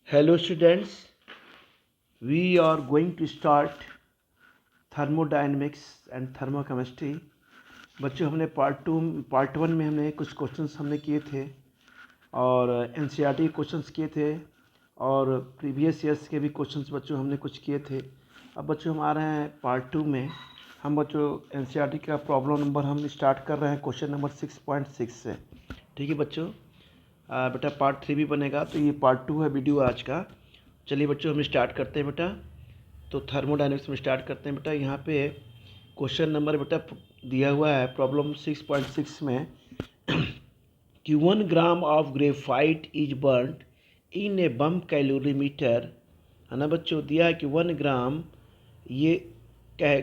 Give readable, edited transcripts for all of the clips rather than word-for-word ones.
Hello students, we are going to start thermodynamics and thermochemistry। बच्चों हमने part one में हमने कुछ क्वेश्चंस हमने किए थे और एनसीईआरटी क्वेश्चंस किए थे और प्रीवियस ईयर्स के भी क्वेश्चंस बच्चों हमने कुछ किए थे। अब बच्चों हम आ रहे हैं पार्ट टू में। हम बच्चों एनसीईआरटी का प्रॉब्लम नंबर हम स्टार्ट कर रहे हैं क्वेश्चन नंबर 6.6 से। ठीक है बच्चों, बेटा पार्ट थ्री भी बनेगा, तो ये पार्ट टू है वीडियो आज का। चलिए बच्चों हम स्टार्ट करते हैं बेटा। तो थर्मोडायनेमिक्स में स्टार्ट करते हैं बेटा। यहाँ पे क्वेश्चन नंबर बेटा दिया हुआ है प्रॉब्लम 6.6 में कि 1 gram of graphite is burned in A bomb calorimeter. है ना बच्चों, दिया है कि 1 ग्राम ये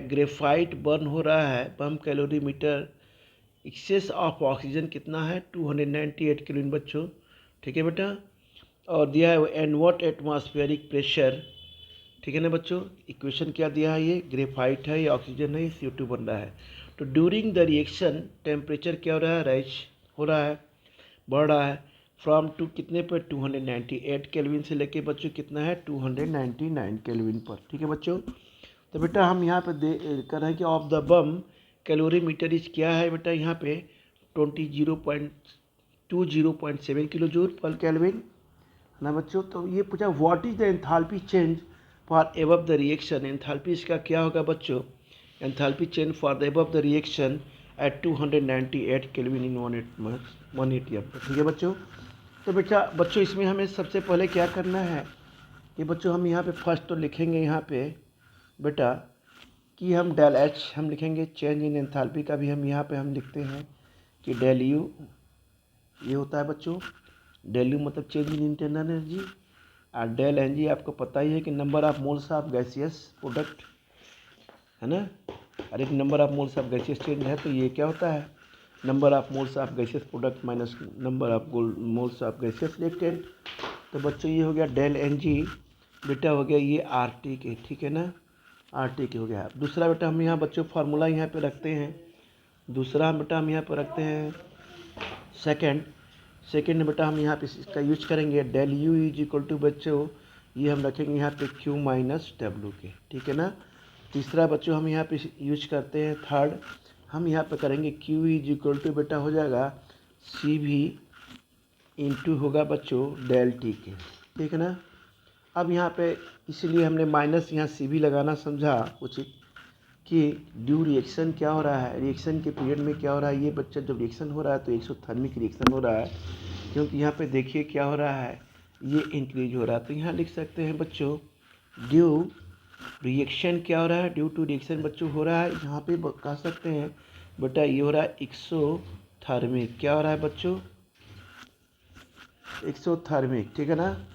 ग्रेफाइट बर्न हो रहा है बम कैलोरीमीटर। एक्सेस ऑफ ऑक्सीजन कितना है 298 केल्विन बच्चों। ठीक है बेटा, और दिया है एंड व्हाट एटमॉस्फेरिक प्रेशर। ठीक है ना बच्चों, इक्वेशन क्या दिया है, ये ग्रेफाइट है, ये ऑक्सीजन है, ये CO2 बन रहा है। तो ड्यूरिंग द रिएक्शन टेम्परेचर क्या हो रहा है, राइज हो रहा है, बढ़ रहा है फ्रॉम टू कितने पर 298 केल्विन से लेके बच्चों कितना है 299 केल्विन पर। ठीक है बच्चों, तो बेटा हम यहाँ पे दे कर रहे हैं कि of the bomb calorimeter is क्या है बेटा, यहाँ पे 20.7 किलो जूल पर केल्विन ना बच्चों। तो ये पूछा what is the enthalpy change for above the reaction. Enthalpy इसका क्या होगा बच्चों, enthalpy change for the above the reaction at 298 kelvin in 180 पर। ठीक है बच्चों, तो बेटा बच्चों इसमें हमें सबसे पहले क्या करना है कि बच्चों हम यहाँ पे फर्स्ट तो लिखेंगे यहाँ पे बेटा कि हम डेल एच हम लिखेंगे, चेंज इन एंथैल्पी का भी हम यहाँ पे हम लिखते हैं कि डेल यू ये होता है बच्चों, डेल यू मतलब चेंज इन इंटरनल एनर्जी। और डेल एन जी आपको पता ही है कि number of moles of gaseous product है ना। और एक number of moles of gaseous change है, तो ये क्या होता है number of moles of gaseous product minus number of moles of gaseous reactant. तो बच्चों ये हो गया डेल एन जी बेटा, हो गया ये आर टी के। ठीक है ना, आर टी के हो गया। दूसरा बेटा हम यहाँ बच्चों फार्मूला यहाँ पे रखते हैं, दूसरा बेटा हम यहाँ पे रखते हैं सेकेंड बेटा हम यहाँ पे इसका यूज करेंगे del U is equal to बच्चों ये हम रखेंगे यहाँ पे Q माइनस डब्ल्यू के। ठीक है ना। तीसरा बच्चों हम यहाँ पे यूज करते हैं थर्ड, हम यहाँ पे करेंगे Q इज इक्वल टू बेटा हो जाएगा CV इंटू होगा बच्चों डेल टी के। ठीक है ना। अब यहाँ पे इसलिए हमने माइनस यहाँ CV लगाना समझा उचित कि ड्यू रिएक्शन क्या हो रहा है, रिएक्शन के पीरियड में क्या हो रहा है। ये बच्चा जब रिएक्शन हो रहा है तो एक्सोथर्मिक रिएक्शन हो रहा है, क्योंकि यहाँ पे देखिए क्या हो रहा है, ये इंक्रीज हो रहा है। तो यहाँ लिख सकते हैं बच्चों ड्यू रिएक्शन क्या हो रहा है, ड्यू टू रिएक्शन बच्चों हो रहा है। यहाँ पे कह सकते हैं बेटा ये हो रहा है एक्सोथर्मिक। क्या हो रहा है बच्चों, एक्सोथर्मिक। ठीक है ना।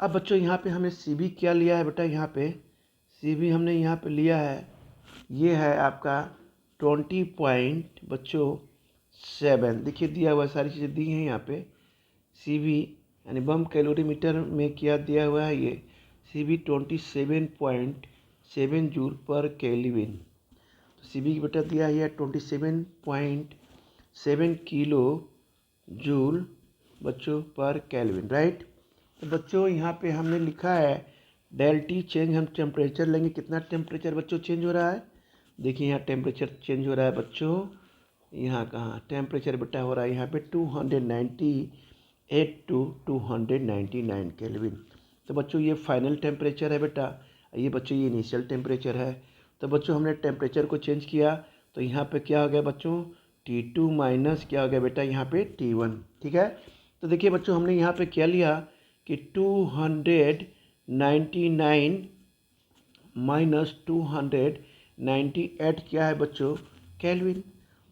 अब बच्चों यहाँ पे हमें CV क्या लिया है बेटा, यहाँ पे CV हमने यहाँ पे लिया है, ये है आपका 20 पॉइंट बच्चों 7। देखिए दिया हुआ सारी चीज़ें दी हैं यहाँ पे। CV यानी बम कैलोरीमीटर में क्या दिया हुआ है, ये CV 27.7 जूल पर केल्विन। तो CV की बेटा दिया है 27.7 किलो जूल बच्चों पर केल्विन, राइट। तो बच्चों यहाँ पे हमने लिखा है डेल टी चेंज, हम टेम्परेचर लेंगे, कितना टेम्परेचर बच्चों चेंज हो रहा है। देखिए यहाँ टेम्परेचर चेंज हो रहा है बच्चों, यहाँ कहाँ टेम्परेचर बेटा हो रहा है यहाँ पे 298 टू 299 केल्विन। तो बच्चों ये फाइनल टेम्परेचर है बेटा, ये बच्चों ये इनिशियल टेम्परेचर है। तो बच्चों हमने टेम्परेचर को चेंज किया, तो यहाँ पे क्या हो गया बच्चों T2 माइनस क्या हो गया बेटा यहाँ पे T1। ठीक है। तो देखिए बच्चों हमने यहाँ पे क्या लिया कि 299 माइनस 298 क्या है बच्चों केल्विन।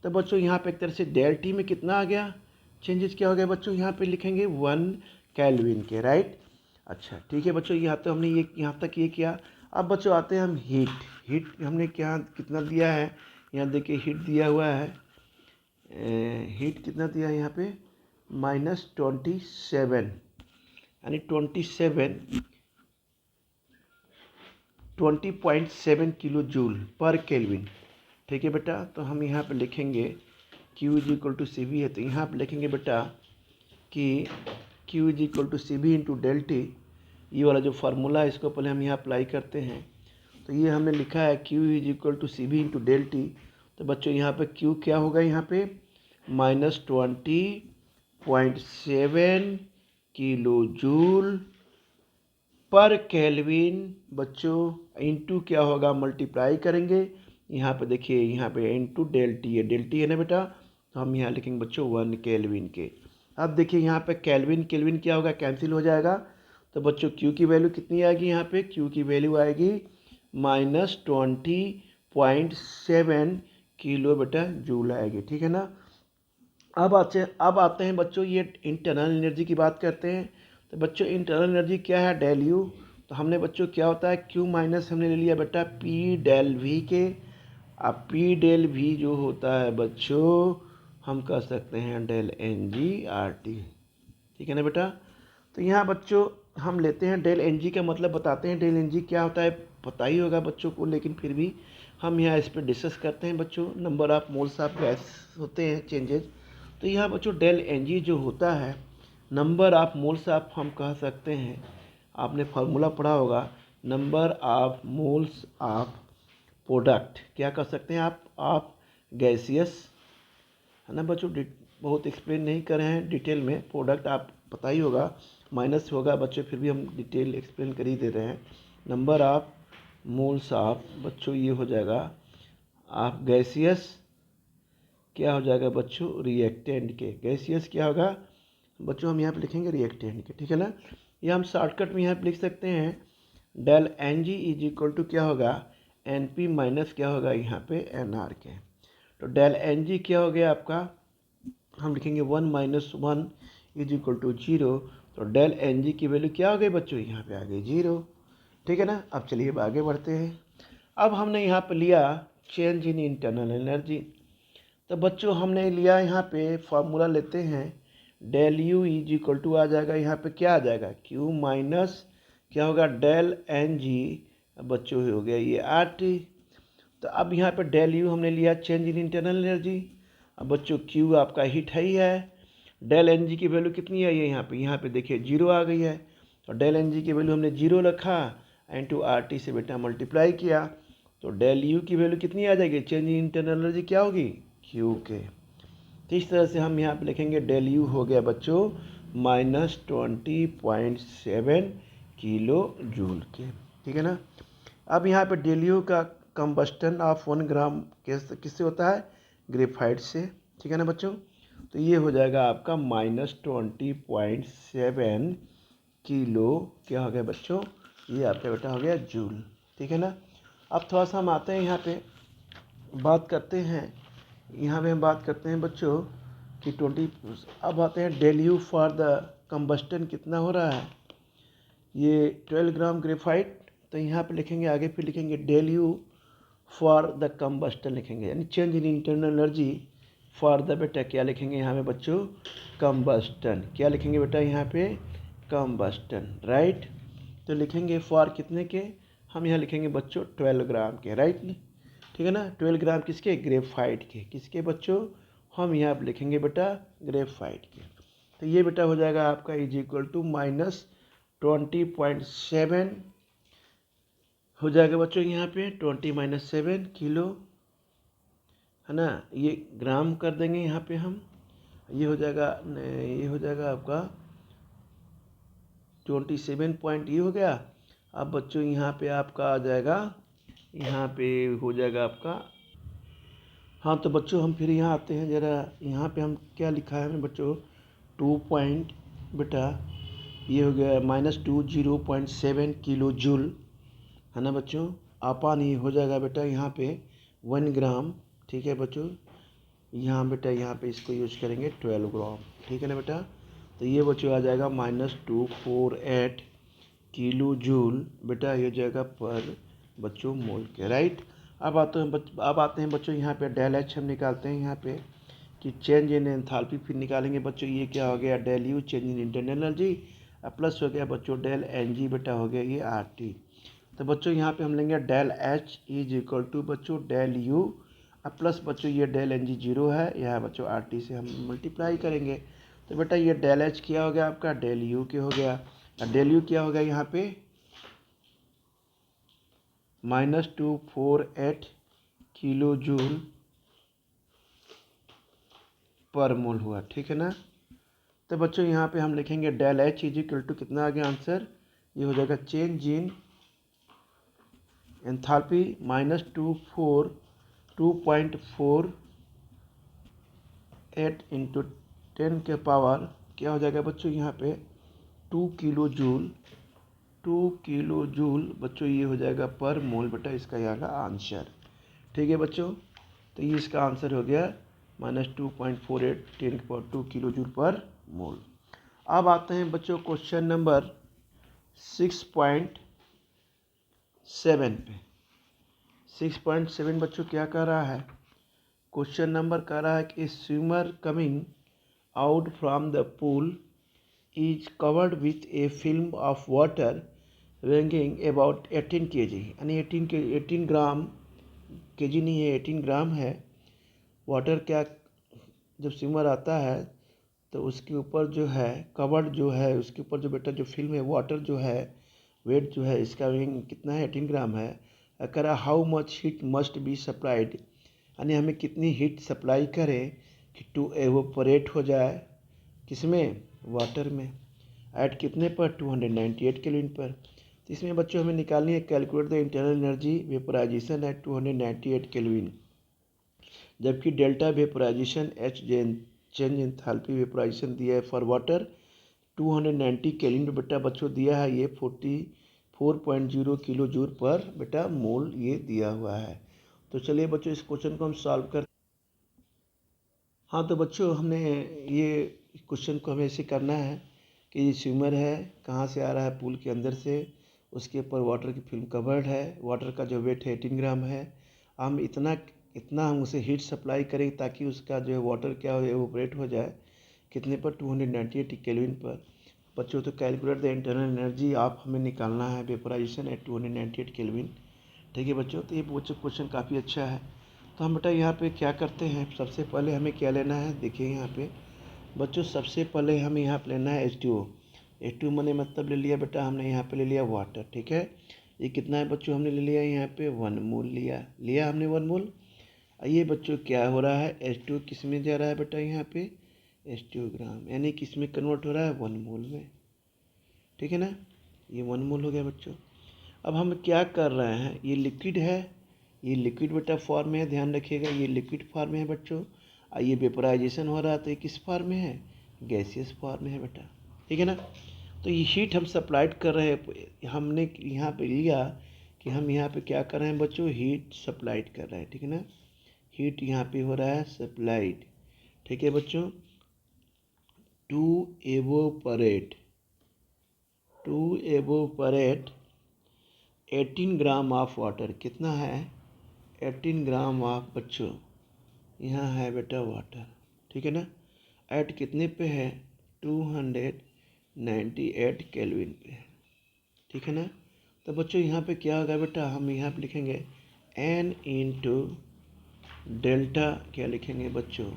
तो बच्चों यहाँ पे एक तरह से डेल टी में कितना आ गया चेंजेस, क्या हो गया बच्चों यहाँ पे लिखेंगे 1 केल्विन के, राइट। अच्छा ठीक है बच्चों, यहाँ तो हमने ये यहाँ तक ये किया। अब बच्चों आते हैं हम हीट हमने क्या कितना दिया है, यहाँ देखिए हीट दिया हुआ है, हीट कितना दिया है यहाँ पे -27 यानी 20.7 किलो जूल पर केल्विन। ठीक है बेटा, तो हम यहाँ पे लिखेंगे Q is equal to CV है, तो यहाँ पे लिखेंगे बेटा कि Q Q is equal to C B into del T, ये वाला जो फार्मूला है इसको पहले हम यहाँ अप्लाई करते हैं। तो ये हमने लिखा है Q is equal to C B into del T. तो बच्चों यहाँ पे Q क्या होगा, यहाँ पे -20.7 किलो जूल पर केल्विन बच्चों, इंटू क्या होगा, मल्टीप्लाई करेंगे। यहाँ पे देखिए, यहाँ पे इंटू डेल टी है ना बेटा, तो हम यहाँ लिखेंगे बच्चों 1 केल्विन के। अब देखिए यहाँ पे केल्विन केल्विन क्या होगा, कैंसिल हो जाएगा। तो बच्चों Q की वैल्यू कितनी आएगी, यहाँ पे Q की वैल्यू आएगी -20.7 किलो बेटा जूल आएगी, ठीक है ना। अब आते हैं बच्चों, ये इंटरनल एनर्जी की बात करते हैं। तो बच्चों इंटरनल एनर्जी क्या है, डेल यू। तो हमने बच्चों क्या होता है, Q माइनस हमने ले लिया बेटा P डेल V के। अब P डेल V जो होता है बच्चों, हम कह सकते हैं डेल NG/RT, ठीक है ना बेटा। तो यहाँ बच्चों हम लेते हैं डेल NG का मतलब बताते हैं, डेल NG क्या होता है पता ही होगा बच्चों को, लेकिन फिर भी हम यहाँ इस पर डिस्कस करते हैं बच्चों। Number of moles of gas होते हैं चेंजेज। तो यहाँ बच्चों डेल NG जो होता है, नंबर ऑफ मोल्स ऑफ, हम कह सकते हैं, आपने फार्मूला पढ़ा होगा, number of moles of product, क्या कह सकते हैं आप गैसियस, है ना बच्चों। बहुत एक्सप्लेन नहीं कर रहे हैं डिटेल में, प्रोडक्ट आप पता ही होगा, माइनस होगा बच्चों, फिर भी हम डिटेल एक्सप्लेन कर ही दे रहे हैं। नंबर ऑफ मोल्स ऑफ बच्चों, ये हो जाएगा आप गैसियस, क्या हो जाएगा बच्चों, रिएक्टेंट के। गैसियस क्या होगा बच्चों, हम यहाँ पे लिखेंगे रिएक्टेंट के, ठीक है ना। ये हम शॉर्टकट में यहाँ पे लिख सकते हैं, del NG is equal to क्या होगा, NP माइनस क्या होगा यहाँ पे NR के। तो डेल NG क्या हो गया आपका, हम लिखेंगे 1 - 1 इज इक्वल टू 0। तो डेल NG की वैल्यू क्या हो गई बच्चों, यहाँ पे आ गई 0, ठीक है ना। अब चलिए अब आगे बढ़ते हैं। अब हमने यहाँ पे लिया चेंज इन इंटरनल एनर्जी। तो बच्चों हमने लिया यहाँ पे फार्मूला लेते हैं, del U is equal to आ जाएगा यहाँ पे क्या आ जाएगा, Q माइनस क्या होगा डेल NG बच्चों हो गया ये RT। तो अब यहाँ पे डेल यू हमने लिया चेंज इन इंटरनल एनर्जी। अब बच्चों Q आपका हीट है ही है, डेल NG की वैल्यू कितनी आई है यहाँ पे देखिए 0 आ गई है। तो डेल NG की वैल्यू हमने 0 रखा, इंटू RT से बेटा मल्टीप्लाई किया। तो डेल यू की वैल्यू कितनी आ जाएगी, चेंज इन इंटरनल एनर्जी क्या होगी, Q के। तो इस तरह से हम यहाँ पे लिखेंगे डेल यू हो गया बच्चों -20.7 किलो जूल के, ठीक है ना। अब यहाँ पे डेल यू का कंबस्टन ऑफ 1 ग्राम किससे होता है, ग्रेफाइट से, ठीक है ना बच्चों। तो ये हो जाएगा आपका -20.7 किलो क्या हो गया बच्चों, ये आपका बेटा हो गया जूल, ठीक है ना। अब थोड़ा सा हम आते हैं यहाँ पे बात करते हैं, यहाँ पे हम बात करते हैं बच्चों कि 20। अब आते हैं del U for the combustion कितना हो रहा है, ये 12 ग्राम ग्रेफाइट। तो यहाँ पे लिखेंगे आगे, फिर लिखेंगे del U for the combustion लिखेंगे, यानी change in internal energy for the बेटा क्या लिखेंगे यहाँ पे बच्चों, कंबस्टन। क्या लिखेंगे बेटा यहाँ पे, कंबस्टन, राइट। तो लिखेंगे फॉर कितने के, हम यहाँ लिखेंगे बच्चों 12 ग्राम के, राइट, ठीक है ना। 12 ग्राम किसके, ग्रेफाइट के, किसके बच्चों, हम यहाँ पे लिखेंगे बेटा ग्रेफाइट के। तो ये बेटा हो जाएगा आपका इज इक्वल टू -20.7 हो जाएगा बच्चों यहाँ पे 20 - 7 किलो, है ना। ये ग्राम कर देंगे यहाँ पे हम, ये हो जाएगा आपका 27 पॉइंट, ये हो गया। अब बच्चों यहाँ पे आपका आ जाएगा, यहाँ पे हो जाएगा आपका, हाँ। तो बच्चों हम फिर यहाँ आते हैं ज़रा, यहाँ पे हम क्या लिखा है हमें बच्चों, 2 पॉइंट बेटा ये हो गया -20.7 किलो जूल, है ना बच्चों। आपा नहीं हो जाएगा बेटा यहाँ पे 1 ग्राम, ठीक है बच्चों। यहाँ बेटा यहाँ पे इसको यूज करेंगे 12 ग्राम, ठीक है ना बेटा। तो ये बच्चों आ जाएगा -248 किलो जूल बेटा, ये हो जाएगा पर बच्चों मोल के, राइट। अब आते हैं बच्चों यहाँ पे डेल एच हम निकालते हैं यहाँ पे कि चेंज इन एंथैल्पी, फिर निकालेंगे बच्चों ये क्या हो गया, del U change in internal energy, plus हो गया बच्चों डेल NG बेटा हो गया ये RT। तो बच्चों यहाँ पे हम लेंगे del H is equal to बच्चों डेल यू, अब प्लस बच्चों ये डेल NG 0 है, यह बच्चों RT से हम मल्टीप्लाई करेंगे। तो बेटा ये डेल एच क्या हो गया आपका, डेल यू के हो गया। डेल यू क्या हो गया यहाँ पे, -248 किलो जूल पर मोल हुआ, ठीक है ना। तो बच्चों यहाँ पे हम लिखेंगे del H is equal to कितना आ गया आंसर, ये हो जाएगा चेंज इन एंथैल्पी -2.48 इंटू 10 के पावर क्या हो जाएगा बच्चों यहाँ पे 2 किलो जूल, 2 किलो जूल बच्चों ये हो जाएगा पर मोल बेटा, इसका यहाँ का आंसर। ठीक है बच्चों, तो ये इसका आंसर हो गया -2.48 10 के पावर 2 किलो जूल पर मोल। अब आते हैं बच्चों क्वेश्चन नंबर 6.7 पे। 6.7 बच्चों क्या कह रहा है, क्वेश्चन नंबर कह रहा है कि swimmer coming out from the pool is covered with A film of water weighing about 18 kg, यानी 18 ग्राम, केजी नहीं है 18 ग्राम है। वाटर क्या, जब स्विमर आता है तो उसके ऊपर जो है कवर्ड जो है, उसके ऊपर जो बेटा जो फिल्म है वाटर जो है, वेट जो है इसका वेइंग कितना है 18 ग्राम है। अगर how much heat must be supplied, यानी हमें कितनी हीट सप्लाई करें कि टू एवोपरेट हो जाए, किसमें, वाटर में, ऐट कितने पर 298 केल्विन पर। तो इसमें बच्चों हमें निकालनी है calculate the internal energy vaporisation at 298 kelvin, जबकि delta vaporisation H change enthalpy vaporisation दिया है फॉर वाटर 290 केल्विन पर बेटा बच्चों दिया है ये 44.0 किलो जूल पर बेटा मोल ये दिया हुआ है। तो चलिए बच्चों इस क्वेश्चन को हम सॉल्व कर, हाँ तो बच्चों हमने ये क्वेश्चन को हमें ऐसे करना है कि ये स्विमर है, कहाँ से आ रहा है, पूल के अंदर से, उसके ऊपर वाटर की फिल्म कवर्ड है, वाटर का जो वेट है 18 ग्राम है। हम इतना हम उसे हीट सप्लाई करें ताकि उसका जो है वाटर क्या हो एवोपरेट हो जाए, कितने पर 298 केल्विन पर। बच्चों तो कैलकुलेट द इंटरनल एनर्जी आप हमें निकालना है वेपोराइजेशन एट 298 केल्विन। ठीक है बच्चों, तो ये बच्चों क्वेश्चन काफ़ी अच्छा है। तो हम बेटा यहाँ पे क्या करते हैं, सबसे पहले हमें क्या लेना है, देखिए यहाँ पे बच्चों सबसे पहले हमें यहाँ पे लेना है H2O। H2O मैंने मतलब ले लिया बेटा, हमने यहाँ पे ले लिया वाटर, ठीक है। ये कितना है बच्चों, हमने ले लिया यहाँ पे 1 मोल लिया हमने 1 मोल। ये बच्चों क्या हो रहा है, H2O किस में जा रहा है बेटा, यहाँ पे H2O ग्राम, यानी किस में कन्वर्ट हो रहा है 1 मोल में, ठीक है ना। ये 1 मोल हो गया बच्चों। अब हम क्या कर रहे हैं, ये लिक्विड है, ये लिक्विड बेटा फॉर्म में है, ध्यान रखिएगा ये लिक्विड फॉर्म में है बच्चों। ये वेपोराइजेशन हो रहा है तो ये किस फॉर्म में है, गैसियस फॉर्म में है बेटा, ठीक है ना। तो ये हीट हम सप्लाइड कर रहे हैं, हमने यहाँ पे लिया कि हम यहाँ पे क्या कर रहे हैं बच्चों, हीट सप्लाइड कर रहे हैं, ठीक है ना। हीट यहाँ पे हो रहा है सप्लाइड, ठीक है बच्चों, to evaporate 18 gram of water, कितना है 18 ग्राम ऑफ बच्चों, यहाँ है बेटा वाटर, ठीक है ना। ऐट कितने पे है 298 केल्विन पे, ठीक है ना। तो बच्चों यहाँ पे क्या होगा बेटा, हम यहाँ पे लिखेंगे N इंटू डेल्टा, क्या लिखेंगे बच्चों,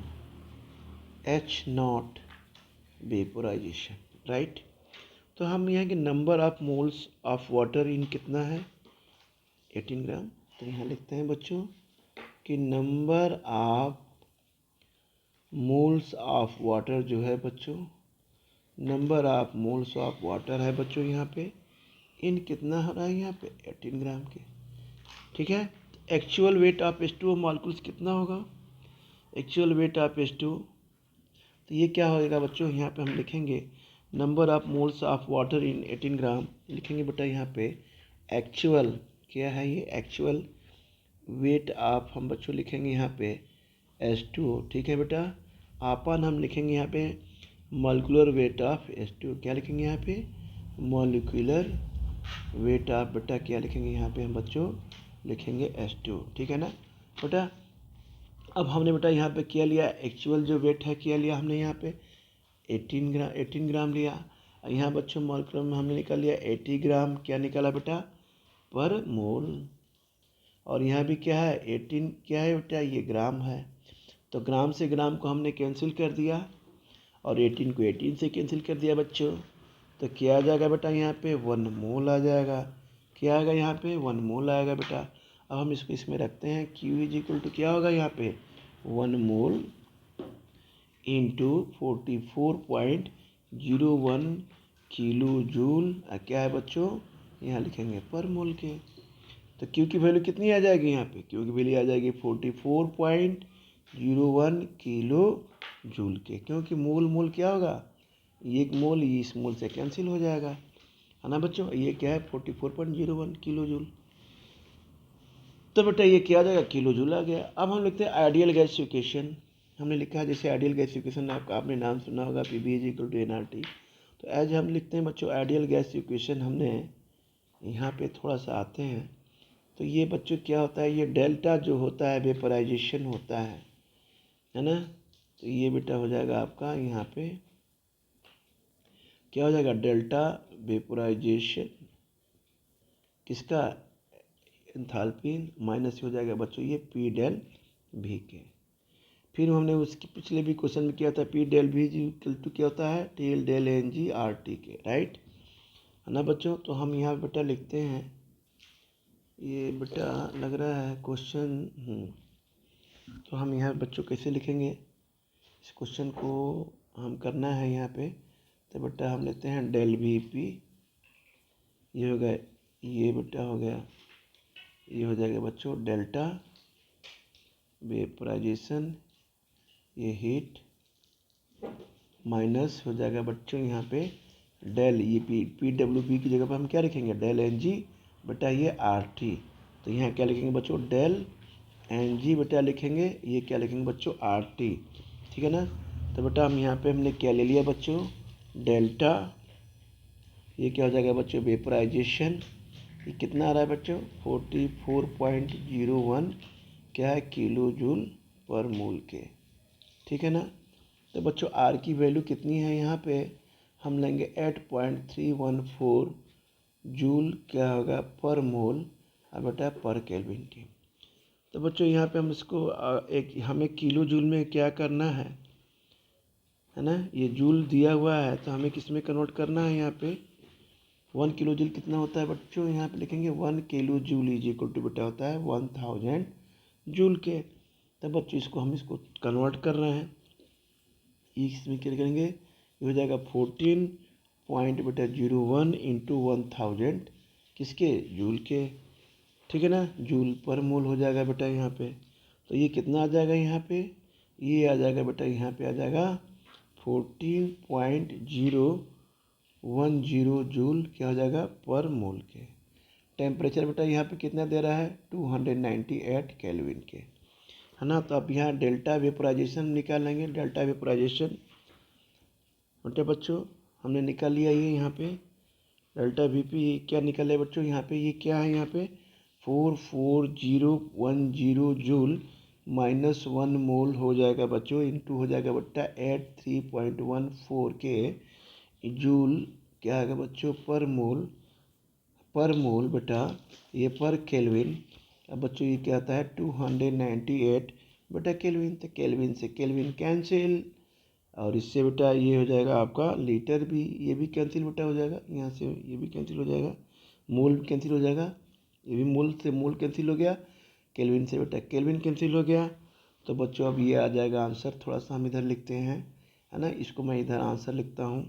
H0 वेपोराइजेशन, राइट। तो हम यहाँ के number of moles of water in कितना है 18 ग्राम, तो यहाँ लिखते हैं बच्चों कि number of moles of water जो है बच्चों, number of moles of water है बच्चों यहाँ पे, इन कितना हो रहा है यहाँ पे 18 ग्राम के, ठीक है। Actual weight of H2O molecules कितना होगा, एक्चुअल वेट ऑफ H2O, तो ये क्या होएगा बच्चों, यहाँ पे हम लिखेंगे number of moles of water in 18 ग्राम, लिखेंगे बेटा यहाँ पे एक्चुअल, क्या है ये एक्चुअल वेट ऑफ, हम बच्चों लिखेंगे यहाँ पे H2O, ठीक है बेटा। अपन हम लिखेंगे यहाँ पे मॉलिक्यूलर वेट ऑफ H2O, क्या लिखेंगे यहाँ पे मॉलिक्यूलर वेट ऑफ बेटा, क्या लिखेंगे यहाँ पे हम बच्चों लिखेंगे H2O, ठीक है ना बेटा। अब हमने बेटा यहाँ पे क्या लिया, एक्चुअल जो वेट है क्या लिया हमने यहाँ पे 18 ग्राम लिया। यहाँ बच्चों मॉलिक्यूलर में हमने निकाल लिया 80 ग्राम, क्या निकाला बेटा पर मोल। और यहाँ भी क्या है 18, क्या है बेटा ये ग्राम है, तो ग्राम से ग्राम को हमने कैंसिल कर दिया। और 18 को 18 से कैंसिल कर दिया बच्चों, तो क्या आ जाएगा बेटा यहाँ पे 1 मोल आ जाएगा। क्या आएगा यहाँ पे 1 मोल आएगा बेटा। अब हम इसको इसमें रखते हैं, Q इज इक्वल टू क्या होगा यहाँ पे 1 मोल इंटू 44.01 किलो जूल। क्या है बच्चों, यहाँ लिखेंगे पर मोल के। तो क्यू की वैल्यू कितनी आ जाएगी यहाँ पे, क्यू की वैल्यू आ जाएगी 44.01 किलो जूल के, क्योंकि मोल क्या होगा, ये एक मोल इस मोल से कैंसिल हो जाएगा, है ना बच्चों। ये क्या है 44.01 किलो जूल। तो बेटा ये क्या आ जाएगा, किलो जूल आ गया। अब हम लिखते हैं आइडियल गैस इक्वेशन। हमने लिखा है जैसे आइडियल गैस इक्वेशन आपने नाम सुना होगा, PV is equal to nRT। तो एज हम लिखते हैं बच्चों आइडियल गैस इक्वेशन, हमने यहाँ पे थोड़ा सा आते हैं। तो ये बच्चों क्या होता है, ये डेल्टा जो होता है वेपराइजेशन होता है ना। तो ये बेटा हो जाएगा आपका यहाँ पे क्या हो जाएगा, डेल्टा वेपराइजेशन किसका, एंथैल्पी माइनस हो जाएगा बच्चों ये P डेल V के। फिर हमने उसके पिछले भी क्वेश्चन में किया था P del V equal to क्या होता है टी डेल NG RT के, राइट, है ना बच्चों। तो हम यहाँ बेटा लिखते हैं, ये बेटा लग रहा है क्वेश्चन, तो हम यहाँ बच्चों कैसे लिखेंगे इस क्वेश्चन को, हम करना है यहाँ पे। तो बेटा हम लेते हैं डेल VP, ये हो गया, ये बेटा हो गया, ये हो जाएगा बच्चों डेल्टा वेपराइजेशन, ये हीट माइनस हो जाएगा बच्चों यहाँ पे डेल, ये PWV की जगह पर हम क्या लिखेंगे डेल NG बेटा ये RT। तो यहाँ क्या लिखेंगे बच्चों डेल NG बेटा लिखेंगे, ये क्या लिखेंगे बच्चों RT, ठीक है ना। तो बेटा हम यहाँ पे हमने क्या ले लिया बच्चों डेल्टा, ये क्या हो जाएगा बच्चों वेपराइजेशन, ये कितना आ रहा है बच्चों 44.01 क्या है किलो जूल पर मोल के, ठीक है ना। तो बच्चों आर की वैल्यू कितनी है यहाँ पे, हम लेंगे 8.314 जूल क्या होगा पर मोल, अब बेटा पर केल्विन की। तो बच्चों यहाँ पे हम इसको एक हमें किलो जूल में क्या करना है ना, ये जूल दिया हुआ है तो हमें किस में कन्वर्ट करना है, यहाँ पे 1 किलो जूल कितना होता है बच्चों, यहाँ पे लिखेंगे 1 kilo joule is equal to बेटा होता है 1000 जूल के। तो बच्चों इसको हम इसको कन्वर्ट कर रहे हैं, इसमें क्या करेंगे, ये हो जाएगा 14.01 इंटू 1000 किसके जूल के, ठीक है ना, जूल पर मोल हो जाएगा बेटा यहाँ पे। तो ये कितना आ जाएगा यहाँ पे, ये आ जाएगा बेटा यहाँ पे आ जाएगा 14.010 जूल क्या हो जाएगा पर मोल के। टेम्परेचर बेटा यहाँ पे कितना दे रहा है 298 केल्विन के, है ना। तो अब यहाँ डेल्टा वेपराइजेशन निकालेंगे, डेल्टा वेपराइजेशन बेटा बच्चों हमने निकाल लिया, ये यहाँ पे डेल्टा VP क्या निकाले बच्चों, यहाँ पे ये क्या है, यहाँ पे 44010 जूल माइनस 1 मोल हो जाएगा बच्चों, इंटू हो जाएगा बेटा 83.14 के जूल क्या आएगा बच्चों पर मोल बेटा ये पर केल्विन। अब बच्चों ये क्या आता है 298 बेटा केल्विन, तो केल्विन से केल्विन कैंसिल, और इससे बेटा ये हो जाएगा आपका लीटर भी, ये भी कैंसिल बेटा हो जाएगा, यहाँ से ये भी कैंसिल हो जाएगा, मोल भी कैंसिल हो जाएगा, ये भी मोल से मोल कैंसिल हो गया, केल्विन से बेटा केल्विन कैंसिल हो गया। तो बच्चों अब ये आ जाएगा आंसर, थोड़ा सा हम इधर लिखते हैं, है ना, इसको मैं इधर आंसर लिखता हूँ,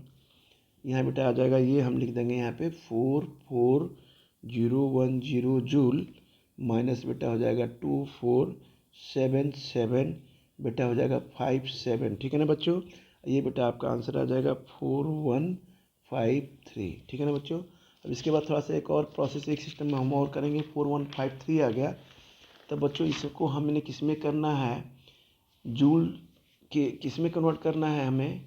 यहाँ बेटा आ जाएगा, ये हम लिख देंगे यहाँ पे 44010 जूल माइनस बेटा हो जाएगा 2477 बेटा हो जाएगा 57, ठीक है ना बच्चों। ये बेटा आपका आंसर आ जाएगा 4153, ठीक है ना बच्चों। अब इसके बाद थोड़ा सा एक और प्रोसेस एक सिस्टम में हम और करेंगे, 4153 आ गया। तो बच्चों इसको हमने किस में करना है, जूल के किस में कन्वर्ट करना है, हमें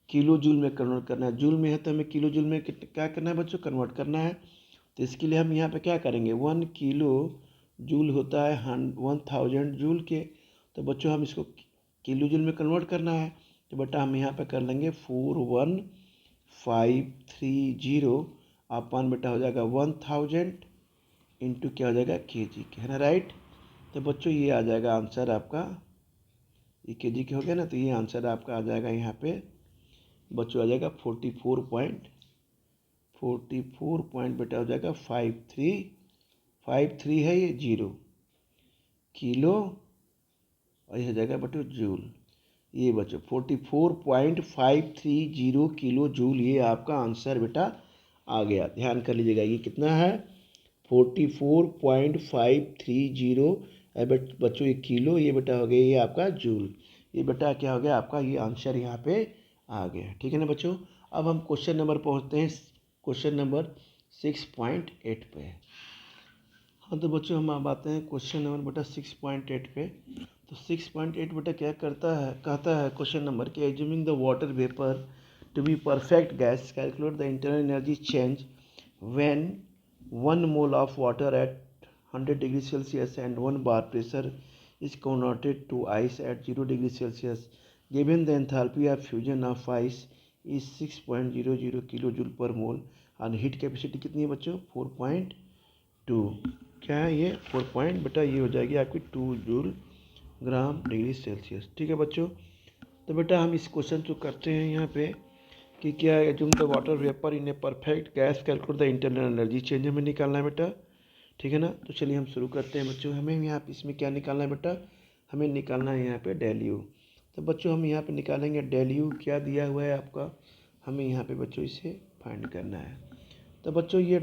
किलो जूल में कन्वर्ट करना है। जूल में है तो हमें किलो जूल में क्या करना है बच्चों, कन्वर्ट करना है। तो इसके लिए हम यहाँ पे क्या करेंगे, 1 किलो जूल होता है 1000 जूल के। तो बच्चों हम इसको किलो जूल में कन्वर्ट करना है, तो बेटा हम यहाँ पे कर लेंगे 4530 अपन बेटा हो जाएगा 1000 इंटू क्या हो जाएगा kg के, है ना, राइट। तो बच्चों ये आ जाएगा आंसर आपका, ये kg के हो गया ना, तो ये आंसर आपका आ जाएगा यहाँ पे बच्चों आ जाएगा 44 पॉइंट बेटा हो जाएगा 53 है ये 0 किलो, और यह जाएगा बच्चों जूल। ये बच्चों 44.530 किलो जूल, ये आपका आंसर बेटा आ गया। ध्यान कर लीजिएगा, ये कितना है 44.530 बच्चों ये किलो, ये बेटा हो गया ये आपका जूल। ये बेटा क्या हो गया आपका, ये आंसर यहाँ पे आ गया। ठीक है ना बच्चों। अब हम क्वेश्चन नंबर पहुँचते हैं, क्वेश्चन नंबर 6.8 पे। हाँ तो बच्चों हम अब आते हैं क्वेश्चन नंबर बेटा 6.8 पे। तो 6.8 बेटा क्या करता है, कहता है क्वेश्चन नंबर कि assuming the water vapour to be perfect gas, calculate the internal energy change when 1 mole of water at 100 degree Celsius and 1 bar pressure is converted to ice at 0 degree Celsius, given the enthalpy of fusion of ice is 6.00 kilojoule पर मोल और heat capacity कितनी है बच्चों 4.2। क्या है ये 4 point बेटा, ये हो जाएगी आपकी 2 जूल ग्राम डिग्री सेल्सियस। ठीक है बच्चों। तो बेटा हम इस क्वेश्चन को करते हैं यहाँ पे कि क्या assume the water vapour in a perfect gas, calculate the internal energy change हमें निकालना है बेटा। ठीक है ना। तो चलिए हम शुरू करते हैं बच्चों। हमें यहाँ पे इसमें क्या निकालना है बेटा, हमें निकालना है यहाँ पे डेल यू। तो बच्चों हम यहाँ पे निकालेंगे डेल यू, क्या दिया हुआ है आपका, हमें यहाँ पे बच्चों इसे फाइंड करना है। तो बच्चों ये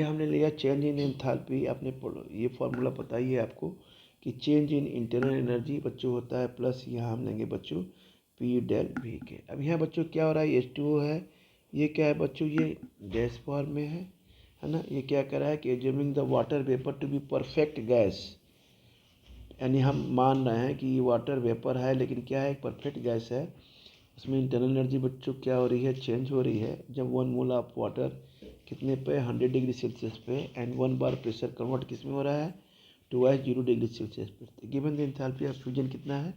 हमने लिया चेंज इन एंथैल्पी, अपने ये फार्मूला पता ही है आपको कि चेंज इन इंटरनल एनर्जी बच्चों होता है प्लस यहाँ हम लेंगे बच्चों पी डेल वी के। अब यहाँ बच्चों क्या हो रहा है, H2O है, ये क्या है बच्चों, ये गैस फॉर्म में है ना। ये क्या कर रहा है कि assuming the water vapour to be perfect gas, यानी हम मान रहे हैं कि ये वाटर वेपर है लेकिन क्या है एक परफेक्ट गैस है। उसमें इंटरनल एनर्जी बच्चों क्या हो रही है, चेंज हो रही है जब 1 मोल ऑफ वाटर कितने पे 100 डिग्री सेल्सियस पे एंड 1 बार प्रेशर कन्वर्ट किस में हो रहा है टू 0 डिग्री सेल्सियस पे। Given the enthalpy of fusion कितना है,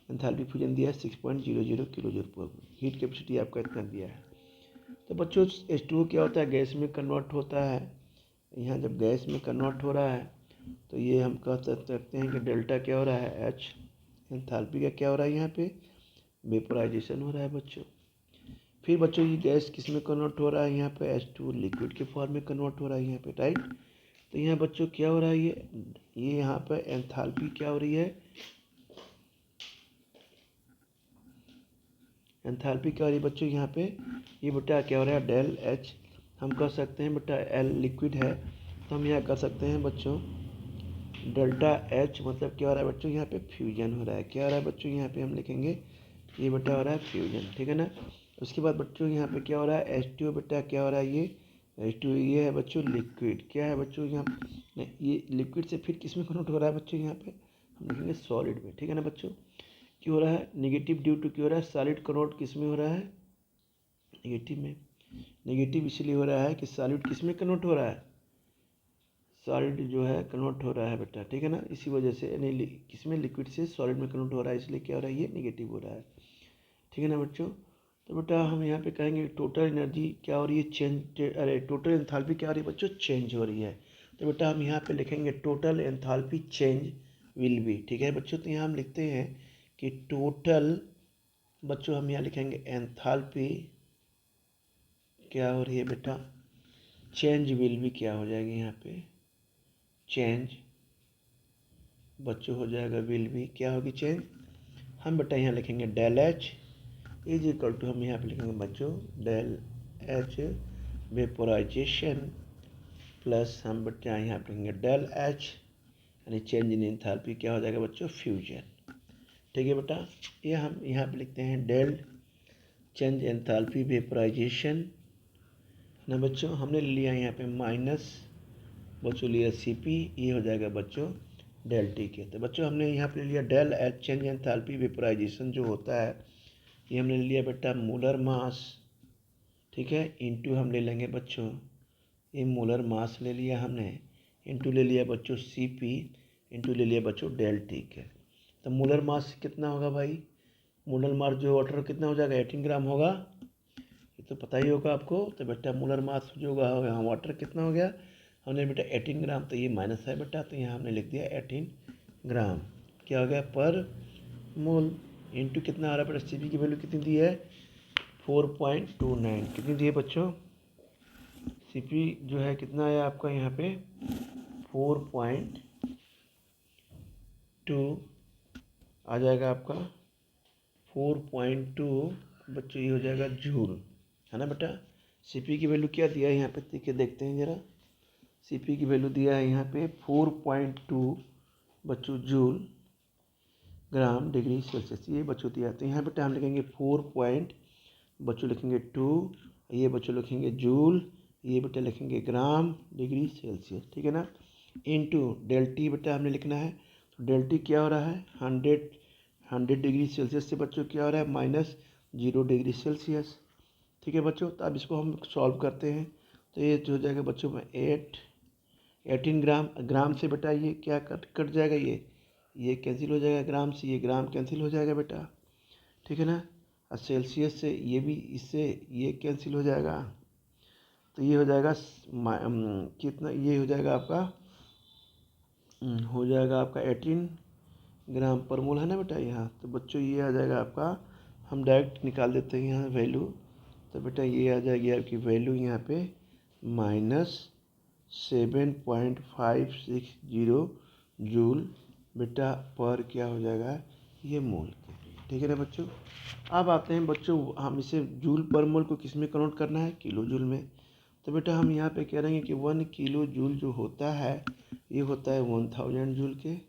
एंथैल्पी फ्यूजन दिया है 6.00 किलोजूल पर, हीट कैपेसिटी आपका इतना दिया है। तो बच्चों H2O क्या होता है, गैस में कन्वर्ट होता है। यहाँ जब गैस में कन्वर्ट हो रहा है तो ये हम कह सकते हैं कि डेल्टा क्या हो रहा है H, एंथैल्पी का क्या हो रहा है यहाँ पे वेपोराइजेशन हो रहा है बच्चों। फिर बच्चों ये गैस किस में कन्वर्ट हो रहा है, यहाँ पे H2 लिक्विड के फॉर्म में कन्वर्ट हो रहा है यहाँ पे, राइट। तो यहाँ बच्चों क्या हो रहा है, ये यहाँ पे एंथैल्पी क्या हो रही है, एंथैल्पी क्या हो रही है बच्चों यहाँ पे, ये बेटा क्या हो रहा है डेल H, हम कह सकते हैं बेटा L लिक्विड है तो हम यहाँ कह सकते हैं बच्चों डेल्टा H, मतलब क्या हो रहा है बच्चों यहाँ पे फ्यूजन हो रहा है। क्या हो रहा है बच्चों यहाँ पे हम लिखेंगे ये बेटा हो रहा है फ्यूजन, ठीक है ना। उसके बाद बच्चों यहाँ पे क्या हो रहा है H2O बेटा क्या हो रहा है, ये H2O ये है बच्चों लिक्विड, क्या है बच्चों यहाँ नहीं, ये लिक्विड से फिर किस में कन्वर्ट हो रहा है बच्चों, यहाँ पे हम लिखेंगे सॉलिड में, ठीक है ना बच्चों। क्यों हो रहा है निगेटिव, ड्यू टू क्यों हो रहा है सॉलिड कन्वर्ट किस में हो रहा है निगेटिव में। निगेटिव इसलिए हो रहा है कि सॉलिड किस में कन्वर्ट हो रहा है, सॉलिड जो है कन्वर्ट हो रहा है बेटा, ठीक है ना। इसी वजह से यानी किस में लिक्विड से सॉलिड में कन्वर्ट हो रहा है, इसलिए क्या हो रहा है ये निगेटिव हो रहा है, ठीक है ना बच्चों। तो बेटा हम यहाँ पे कहेंगे टोटल एनर्जी क्या हो रही है चेंज, अरे टोटल एंथैल्पी क्या हो रही है बच्चों चेंज हो रही है। तो बेटा हम यहाँ पे लिखेंगे total enthalpy change will be, ठीक है बच्चों। तो यहाँ हम लिखते हैं कि टोटल बच्चों हम यहाँ लिखेंगे एंथैल्पी क्या हो रही है बेटा चेंज विल बी, क्या हो जाएगी यहाँ पे चेंज बच्चों हो जाएगा विल बी, क्या होगी चेंज, हम बेटा यहाँ लिखेंगे del H is equal to, हम यहाँ पे लिखेंगे बच्चों डेल H वेपोराइजेशन प्लस हम बेटा यहाँ पे लिखेंगे डेल H यानी चेंज इन एंथैल्पी क्या हो जाएगा बच्चों फ्यूजन, ठीक है बेटा। ये हम यहाँ पे लिखते हैं डेल चेंज एंथैल्पी वेपोराइजेशन ना बच्चों, हमने लिया यहाँ पे माइनस बच्चों लिया CP, ये हो जाएगा बच्चों डेल T के। तो बच्चों हमने यहाँ पे लिया del H change enthalpy vaporisation जो होता है ये हमने लिया बेटा मोलर मास, ठीक है, इंटू हम ले लेंगे बच्चों ये मोलर मास ले लिया हमने, इंटू ले लिया बच्चों CP, इंटू ले लिया बच्चों डेल T के। तो मोलर मास कितना होगा भाई, मोलर मास जो वाटर कितना हो जाएगा 18 ग्राम होगा, ये तो पता ही होगा आपको। तो बेटा मोलर मास जो होगा यहाँ वाटर कितना हो गया, हमने बेटा 18 ग्राम, तो ये माइनस है बेटा, तो यहाँ हमने लिख दिया 18 ग्राम क्या हो गया पर मोल, इंटू कितना आ रहा है बेटा CP की वैल्यू कितनी दी है 4.29 कितनी दी है बच्चों? सीपी जो है कितना आया आपका यहाँ पे 4.2 आ जाएगा आपका 4.2 बच्चों, ये हो जाएगा जूल, है ना बेटा। सीपी की वैल्यू क्या दिया है यहाँ पे, देखते हैं ज़रा। सीपी की वैल्यू दिया है यहाँ पे 4.2 बच्चों जूल ग्राम डिग्री सेल्सियस, ये बच्चों दिया। तो यहाँ बेटा हम लिखेंगे 4 बच्चों लिखेंगे 2, ये बच्चों लिखेंगे जूल, ये बेटा लिखेंगे ग्राम डिग्री सेल्सियस, ठीक है ना। इनटू डेल टी बेटा हमने लिखना है। तो डेल टी क्या हो रहा है 100 डिग्री सेल्सियस से बच्चों क्या हो रहा है -0 डिग्री सेल्सियस, ठीक है बच्चों। तो अब इसको हम सॉल्व करते हैं। तो ये जो हो जाएगा बच्चों में 18 ग्राम से बेटा ये क्या कट जाएगा, ये कैंसिल हो जाएगा, ग्राम से ये ग्राम कैंसिल हो जाएगा बेटा, ठीक है ना। और सेल्सियस से ये भी, इससे ये कैंसिल हो जाएगा। तो ये हो जाएगा कितना, ये हो जाएगा आपका 18 ग्राम पर मोल, है ना बेटा यहाँ। तो बच्चों ये आ जाएगा आपका, हम डायरेक्ट निकाल देते हैं यहाँ वैल्यू। तो बेटा ये आ जाएगी आपकी वैल्यू यहाँ पे -7.560 जूल बेटा पर क्या हो जाएगा ये मोल, ठीक है ना बच्चों। अब आते हैं बच्चों, हम इसे जूल पर मोल को किस में कन्वर्ट करना है, किलो जूल में। तो बेटा हम यहाँ पे कह रहे हैं कि 1 किलो जूल जो होता है ये होता है 1000 जूल के, है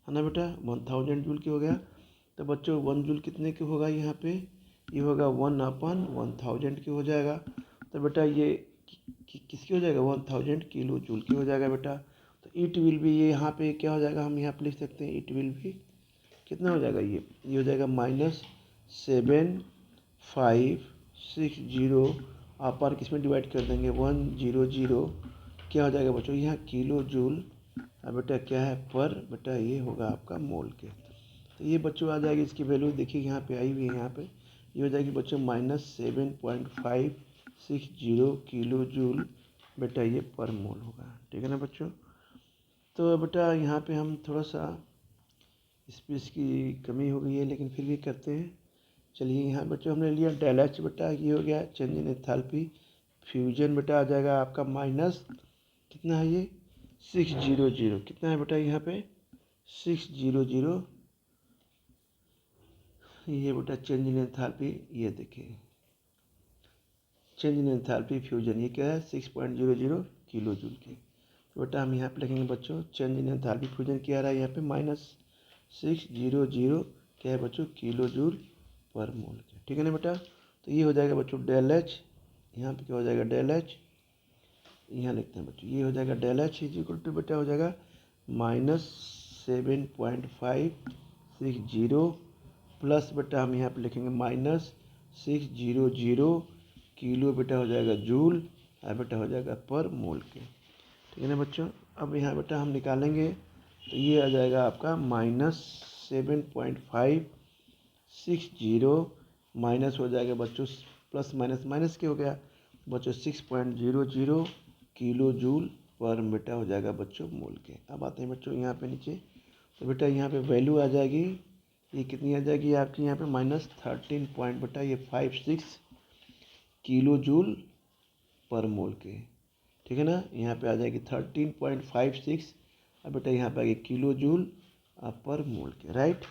ना बेटा। 1000 जूल के हो गया। तो बच्चों 1 जूल कितने के होगा यहाँ पे, ये होगा 1/1000 के हो जाएगा। तो बेटा ये किसके हो जाएगा 1000 किलो जूल के हो जाएगा बेटा। तो इट विल भी ये यहाँ पे क्या हो जाएगा, हम यहाँ पे लिख सकते हैं इट विल भी कितना हो जाएगा, ये हो जाएगा -7560 आप पर किस में डिवाइड कर देंगे 100 क्या हो जाएगा बच्चों यहाँ किलो जूल। अब बेटा क्या है पर बेटा ये होगा आपका मोल के। तो ये बच्चों आ जाएगी, इसकी वैल्यू देखिए यहाँ पे आई हुई है, यहाँ पे ये हो जाएगी बच्चों -7.560 किलो जूल बेटा ये पर मोल होगा, ठीक है ना बच्चों। तो बेटा यहाँ पे हम थोड़ा सा स्पेस की कमी हो गई है, लेकिन फिर भी करते हैं। चलिए यहाँ बच्चों हमने लिया डेल एच बेटा, ये हो गया चेंज इन एंथैल्पी। फ्यूजन बेटा आ जाएगा आपका माइनस कितना है ये 600 कितना है बेटा यहाँ पे 600, ये बेटा चेंज इन एंथैल्पी, ये देखिए चेंज इन एंथैल्पी फ्यूजन ये क्या है 6.00 किलो जूल की। तो बेटा हम यहाँ पे लिखेंगे बच्चों चेंज इन एंथैल्पी फ्यूजन क्या आ रहा है यहाँ पे -600 क्या है बच्चों किलो जूल पर मोल के, ठीक है ना बेटा। तो ये हो जाएगा बच्चों डेल एच, यहाँ पे क्या हो जाएगा डेल एच, यहाँ लिखते हैं बच्चों ये हो जाएगा del H is equal to बेटा हो जाएगा -7.560 प्लस बेटा हम यहाँ पे लिखेंगे -600 किलो बेटा हो जाएगा जूल और बेटा हो जाएगा पर मोल के, ठीक है ना बच्चों। अब यहाँ बेटा हम निकालेंगे तो ये आ जाएगा आपका -7.560 माइनस हो जाएगा बच्चों प्लस माइनस माइनस के हो गया बच्चों 6.00 किलो जूल पर बेटा हो जाएगा बच्चों मोल के। अब आते हैं बच्चों यहाँ पे नीचे, तो बेटा यहाँ पे वैल्यू आ जाएगी, ये कितनी आ जाएगी आपकी यहाँ पे -13 पॉइंट बेटा ये 56 किलो जूल पर मोल के, ठीक है ना। यहाँ पे आ जाएगी 13.56 अब बेटा यहाँ पे आ गई किलो जूल पर मोल के, राइट।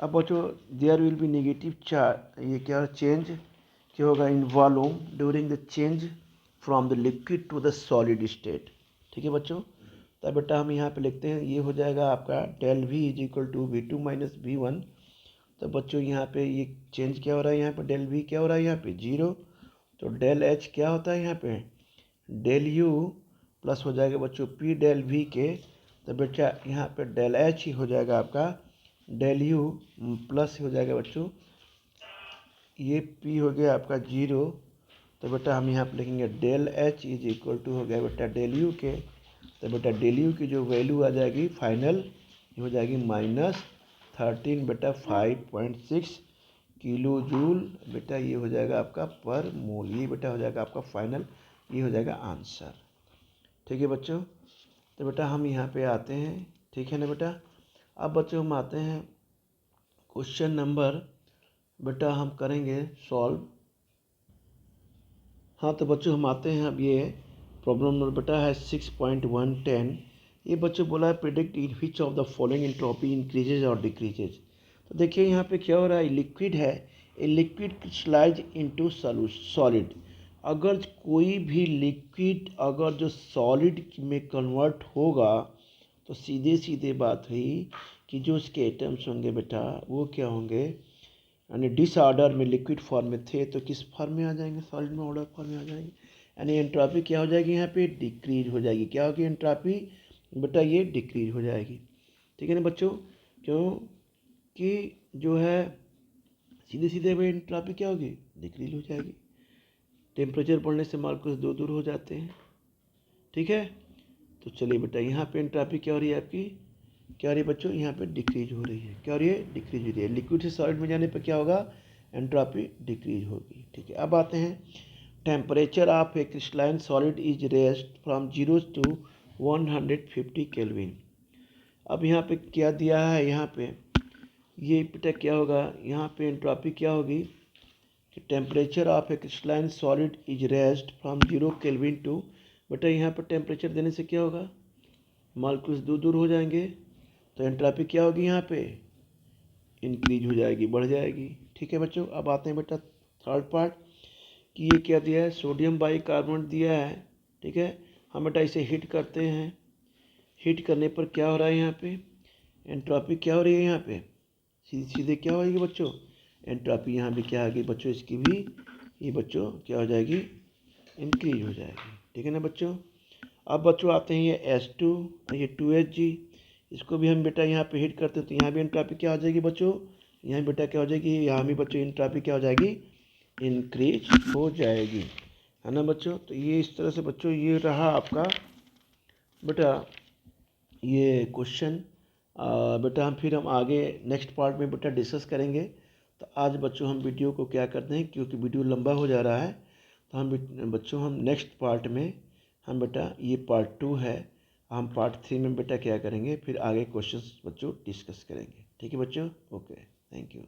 अब बच्चों there will be negative charge, ये क्या चेंज क्या होगा in volume during the change from the liquid to the solid state, ठीक है बच्चों। तो बेटा हम यहाँ पे लिखते हैं ये हो जाएगा आपका del V is equal to V2 - V1। तो बच्चों यहाँ पे ये चेंज क्या हो रहा है, यहाँ पे डेल वी क्या हो रहा है यहाँ पे 0। तो डेल एच क्या होता है यहाँ पे डेल यू प्लस हो जाएगा बच्चों पी डेल वी के। तो बेटा यहाँ पे डेल एच ही हो जाएगा आपका डेल यू प्लस हो जाएगा बच्चों ये पी हो गया आपका 0। तो बेटा हम यहाँ पे लिखेंगे del H is equal to हो गया बेटा डेल यू के। तो बेटा डेल यू की जो वैल्यू आ जाएगी फाइनल ये हो जाएगी -13 बेटा 5.6 किलो जूल बेटा ये हो जाएगा आपका पर मोल, ये बेटा हो जाएगा आपका फाइनल, ये हो जाएगा आंसर, ठीक है बच्चों। तो बेटा हम यहाँ पे आते हैं, ठीक है ना बेटा। अब बच्चों हम आते हैं क्वेश्चन नंबर बेटा हम करेंगे सॉल्व हाँ तो बच्चों हम आते हैं अब ये प्रॉब्लम नंबर बेटा है 6.110। ये बच्चों बोला है predict in which of the following entropy increases और डिक्रीजेज। तो देखिए यहाँ पे क्या हो रहा है, लिक्विड है, a liquid crystallise into solid. अगर कोई भी लिक्विड अगर जो सॉलिड में कन्वर्ट होगा तो सीधे सीधे बात हुई कि जो उसके एटम्स होंगे बेटा वो क्या होंगे, यानी डिसऑर्डर में लिक्विड फॉर्म में थे तो किस फॉर्म में आ जाएंगे, सॉलिड में ऑर्डर फॉर्म में आ जाएंगे। यानी एंट्रोपी क्या हो जाएगी, यहाँ पे डिक्रीज हो जाएगी। क्या होगी एंट्रोपी बेटा, ये डिक्रीज हो जाएगी। ठीक है ना बच्चों, क्यों कि जो है सीधे सीधे भाई एंट्रोपी क्या होगी, डिक्रीज हो जाएगी। टेम्परेचर बढ़ने से मालिक्यूल्स दूर हो जाते हैं। ठीक है, तो चलिए बेटा यहाँ पे एंट्रोपी क्या हो रही है आपकी, क्या हो रही है बच्चों, यहाँ पे डिक्रीज हो रही है। क्या हो रही है, डिक्रीज हो रही है। लिक्विड से सॉलिड में जाने पर क्या होगा, एंट्रोपी डिक्रीज होगी। ठीक है, अब आते हैं temperature of a crystalline solid is raised from 0 to 150 kelvin. अब यहाँ पे क्या दिया है, यहाँ पे ये बेटा क्या होगा, यहाँ पे एंट्रोपी क्या होगी कि temperature of a crystalline solid is raised from 0 Kelvin to, बेटा यहाँ पर टेम्परेचर देने से क्या होगा, मॉलिक्यूल्स दूर हो जाएंगे तो एंट्रोपी क्या होगी, यहाँ पे इंक्रीज हो जाएगी, बढ़ जाएगी। ठीक है बच्चों, अब आते हैं बेटा थर्ड पार्ट कि ये क्या दिया है, सोडियम बाइकार्बोनेट दिया है। ठीक है, हम बेटा इसे हीट करते हैं। हीट करने पर क्या हो रहा है, यहाँ पे एंट्रोपी क्या हो रही है, यहाँ पे सीधे सीधे क्या होगी बच्चों, एंट्रोपी यहाँ भी क्या आ गई बच्चों, इसकी भी ये बच्चों क्या हो जाएगी, इंक्रीज हो जाएगी। ठीक है ना बच्चों। अब बच्चों आते हैं ये H2, ये 2Hg, इसको भी हम बेटा यहाँ पे हीट करते हैं तो यहाँ भी एंट्रोपी क्या हो जाएगी बच्चों, यहाँ बेटा क्या हो जाएगी, यहाँ भी बच्चों एंट्रोपी क्या हो जाएगी, इंक्रीज हो जाएगी, है ना बच्चों। तो ये इस तरह से बच्चों ये रहा आपका बेटा ये क्वेश्चन। बेटा हम आगे नेक्स्ट पार्ट में बेटा डिस्कस करेंगे। तो आज बच्चों हम वीडियो को क्या करते हैं, क्योंकि वीडियो लंबा हो जा रहा है तो हम नेक्स्ट पार्ट में हम बेटा ये पार्ट 2 है, हम पार्ट 3 में बेटा क्या करेंगे, फिर आगे क्वेश्चंस बच्चों डिस्कस करेंगे। ठीक है बच्चों, ओके, थैंक यू।